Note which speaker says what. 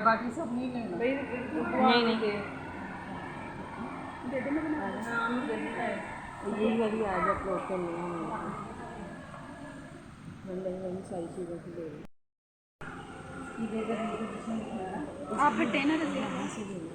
Speaker 1: बाकी सब नहीं लेना भाई।
Speaker 2: नहीं नहीं यही वाली आज अपलोड कर लिया हमने वही सारी चीज़ों की ले ली।
Speaker 1: आप हटे ना जल्दी।
Speaker 2: यहाँ से ले लो